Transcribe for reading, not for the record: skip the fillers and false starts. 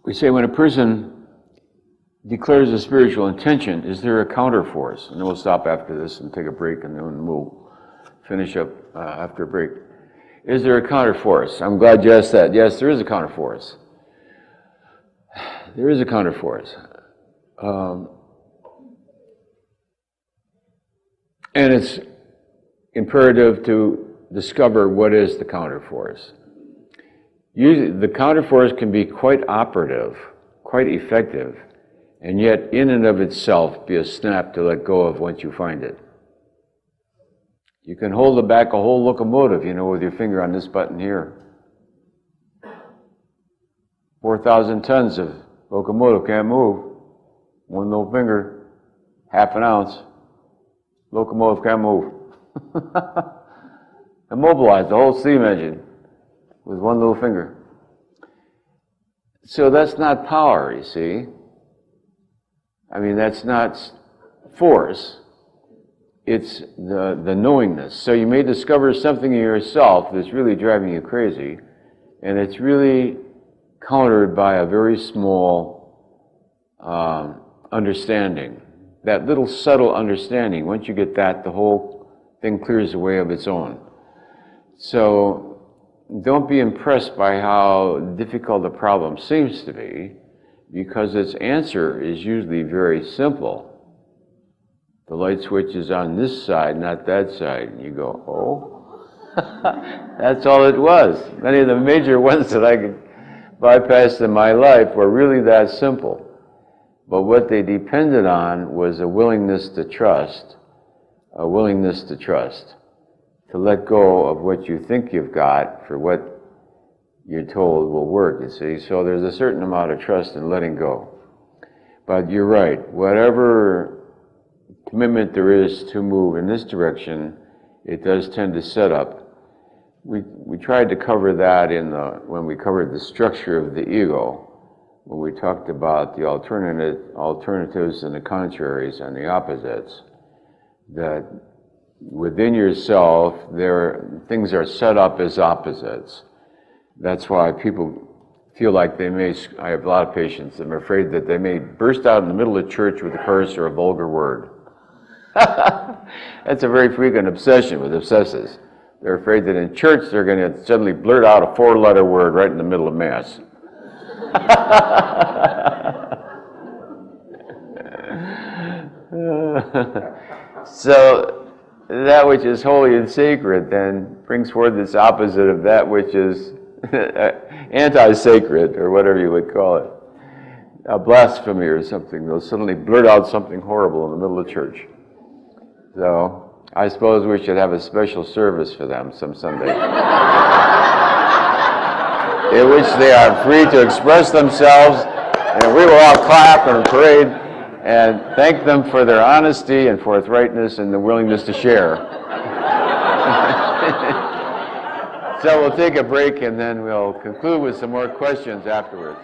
We say when a person declares a spiritual intention, is there a counterforce? And then we'll stop after this and take a break, and then we'll finish up after a break. Is there a counterforce? I'm glad you asked that. Yes, there is a counterforce. There is a counterforce. And it's imperative to discover what is the counterforce. Usually, the counterforce can be quite operative, quite effective, and yet in and of itself be a snap to let go of once you find it. You can hold back a whole locomotive, with your finger on this button here. 4,000 tons of locomotive can't move. One little finger, half an ounce. Locomotive can't move. Immobilize the whole steam engine with one little finger. So that's not power, you see. I mean, that's not force. It's the knowingness. So you may discover something in yourself that's really driving you crazy, and it's really countered by a very small understanding. That little subtle understanding, once you get that, the whole thing clears away of its own. So don't be impressed by how difficult the problem seems to be, because its answer is usually very simple. The light switch is on this side, not that side. And you go, oh, that's all it was. Many of the major ones that I could bypass in my life were really that simple. But what they depended on was a willingness to trust, to let go of what you think you've got for what you're told will work, you see. So there's a certain amount of trust in letting go. But you're right, whatever commitment there is to move in this direction, it does tend to set up. We tried to cover that when we covered the structure of the ego, when we talked about the alternatives and the contraries and the opposites, that within yourself, things are set up as opposites. That's why people feel like I have a lot of patients that are afraid that they may burst out in the middle of church with a curse or a vulgar word. That's a very frequent obsession with obsessives. They're afraid that in church they're going to suddenly blurt out a 4-letter word right in the middle of Mass. So that which is holy and sacred then brings forth this opposite of that which is anti-sacred, or whatever you would call it. A blasphemy or something. They'll suddenly blurt out something horrible in the middle of church. So I suppose we should have a special service for them some Sunday, in which they are free to express themselves, and we will all clap and parade and thank them for their honesty and forthrightness and the willingness to share. So we'll take a break, and then we'll conclude with some more questions afterwards.